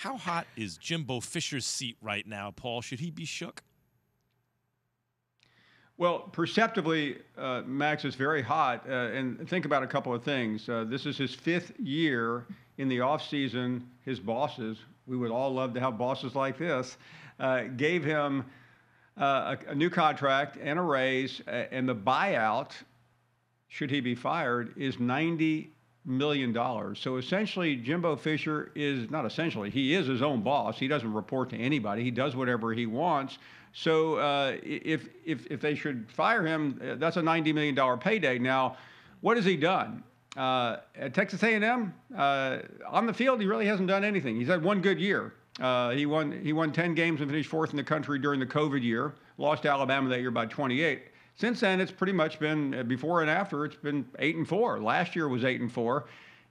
How hot is Jimbo Fisher's seat right now, Paul? Should he be shook? Well, perceptively, Max, is very hot. And think about a couple of things. This is his 5th year in the offseason. His bosses, we would all love to have bosses like this, gave him a new contract and a raise. And the buyout, should he be fired, is $90 million. So essentially, Jimbo Fisher is, not essentially, he is his own boss. He doesn't report to anybody. He does whatever he wants. So if they should fire him, that's a $90 million payday. Now, what has he done? At Texas A&M, on the field, he really hasn't done anything. He's had one good year. He won 10 games and finished 4th in the country during the COVID year. Lost to Alabama that year by 28. Since then, it's pretty much been, before and after, it's been 8-4. Last year was 8-4.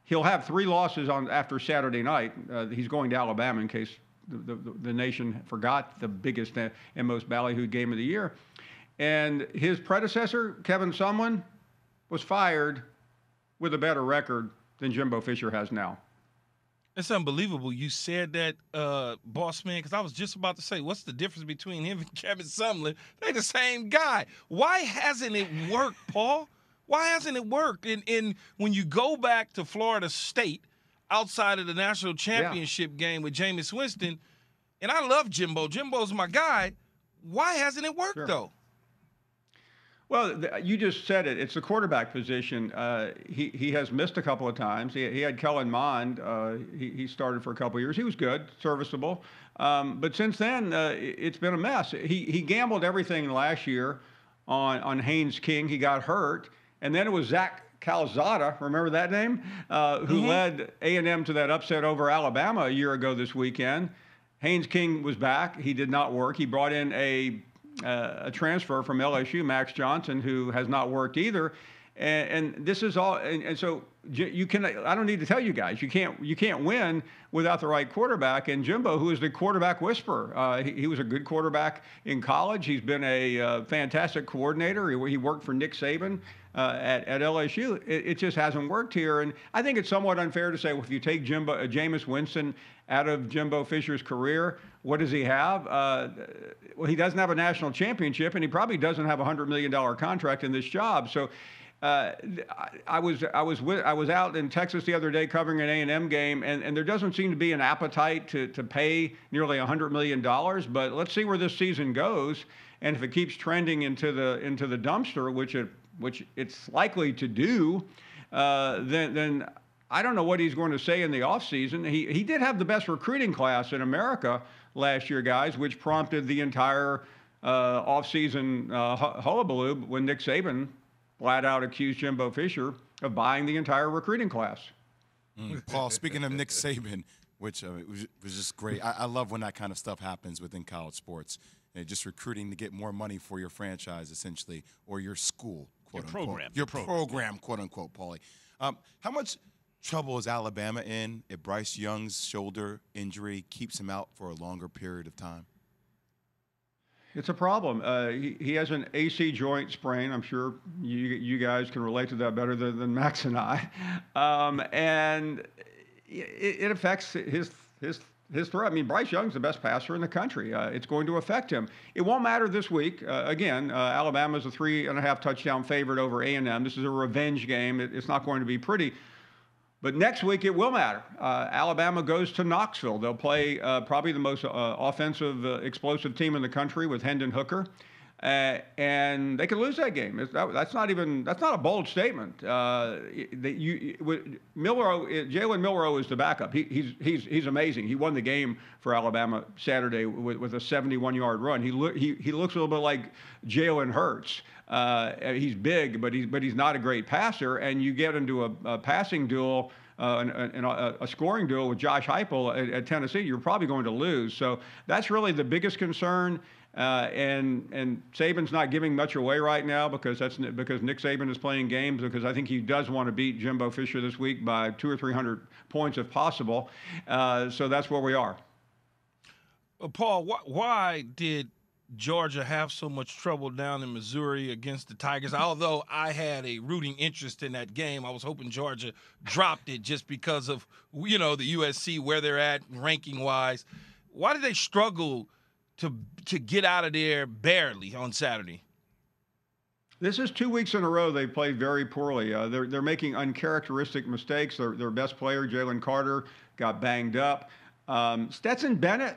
He'll have 3 losses after Saturday night. He's going to Alabama in case the nation forgot the biggest and most ballyhooed game of the year. And his predecessor, Kevin Sumlin, was fired with a better record than Jimbo Fisher has now. It's unbelievable you said that, boss man, because I was just about to say, what's the difference between him and Kevin Sumlin? They're the same guy. Why hasn't it worked, Paul? Why hasn't it worked? And when you go back to Florida State, outside of the national championship game with Jameis Winston, and I love Jimbo. Jimbo's my guy. Why hasn't it worked, though? Well, you just said it. It's the quarterback position. He has missed a couple of times. He had Kellen Mond. He started for a couple of years. He was good, serviceable. But since then, it's been a mess. He gambled everything last year on Haynes King. He got hurt. And then it was Zach Calzada, remember that name? Who led A&M to that upset over Alabama a year ago this weekend. Haynes King was back. He did not work. He brought in a transfer from LSU, Max Johnson, who has not worked either. And this is all. And so you can. I don't need to tell you guys. You can't win without the right quarterback. And Jimbo, who is the quarterback whisperer, he was a good quarterback in college. He's been a fantastic coordinator. He worked for Nick Saban at LSU. It just hasn't worked here. And I think it's somewhat unfair to say, well, if you take Jameis Winston out of Jimbo Fisher's career, what does he have? Well, he doesn't have a national championship, and he probably doesn't have a $100 million contract in this job. So I was out in Texas the other day covering an A&M game, and there doesn't seem to be an appetite to pay nearly $100 million. But let's see where this season goes, and if it keeps trending into the dumpster, which it's likely to do, then I don't know what he's going to say in the offseason. He did have the best recruiting class in America last year, guys, which prompted the entire offseason hullabaloo when Nick Saban flat out accused Jimbo Fisher of buying the entire recruiting class. Paul, speaking of Nick Saban, which was just great. I love when that kind of stuff happens within college sports. Just recruiting to get more money for your franchise, essentially, or your school, quote unquote. Your program, quote unquote, Paulie. How much trouble is Alabama in if Bryce Young's shoulder injury keeps him out for a longer period of time? It's a problem. He has an AC joint sprain. I'm sure you guys can relate to that better than Max and I. And it affects his throw. I mean, Bryce Young's the best passer in the country. It's going to affect him. It won't matter this week. Again, Alabama's a 3.5 touchdown favorite over A&M. This is a revenge game. It's not going to be pretty. But next week, it will matter. Alabama goes to Knoxville. They'll play probably the most offensive, explosive team in the country with Hendon Hooker. And they could lose that game. That's not a bold statement. Jalen Milroe is the backup. He's amazing. He won the game for Alabama Saturday with a 71-yard run. He looks a little bit like Jalen Hurts. He's big, but he's not a great passer. And you get into a passing duel, a scoring duel with Josh Heupel at Tennessee, you're probably going to lose. So that's really the biggest concern. And Saban's not giving much away right now because Nick Saban is playing games, because I think he does want to beat Jimbo Fisher this week by 200 or 300 points if possible. So that's where we are. Paul, why did Georgia have so much trouble down in Missouri against the Tigers? Although I had a rooting interest in that game, I was hoping Georgia dropped it just because of, the USC, where they're at ranking-wise. Why did they struggle to get out of there barely on Saturday? This is 2 weeks in a row they've played very poorly. They're making uncharacteristic mistakes. Their best player, Jalen Carter, got banged up. Stetson Bennett,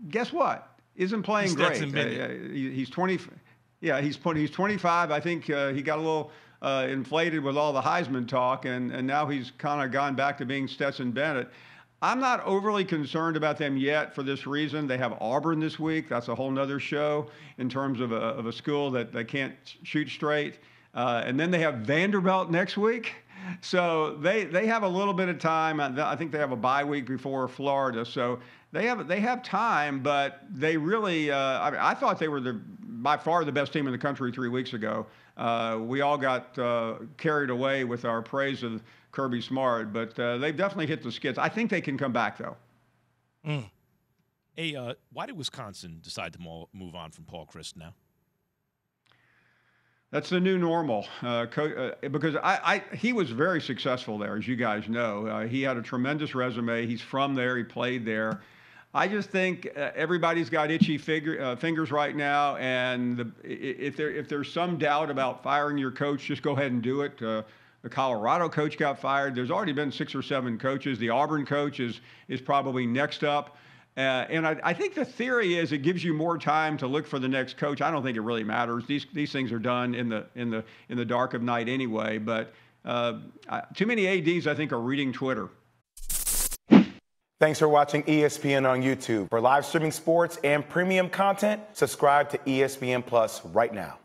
guess what? Isn't playing great. He's 20. Yeah, he's 25. I think he got a little inflated with all the Heisman talk, and now he's kind of gone back to being Stetson Bennett. I'm not overly concerned about them yet for this reason. They have Auburn this week. That's a whole nother show in terms of a school that they can't shoot straight. And then they have Vanderbilt next week. So they have a little bit of time. I think they have a bye week before Florida. So they have time, but they really I thought they were by far the best team in the country 3 weeks ago. We all got carried away with our praise of Kirby Smart, but they've definitely hit the skids. I think they can come back, though. Hey, why did Wisconsin decide to move on from Paul Chryst now? That's the new normal, because he was very successful there, as you guys know. He had a tremendous resume. He's from there. He played there. I just think everybody's got itchy fingers right now, and if there's some doubt about firing your coach, just go ahead and do it. The Colorado coach got fired. There's already been 6 or 7 coaches. The Auburn coach is probably next up. And I think the theory is it gives you more time to look for the next coach. I don't think it really matters. These things are done in the dark of night anyway. But too many ADs, I think, are reading Twitter. Thanks for watching ESPN on YouTube. For live streaming sports and premium content, subscribe to ESPN Plus right now.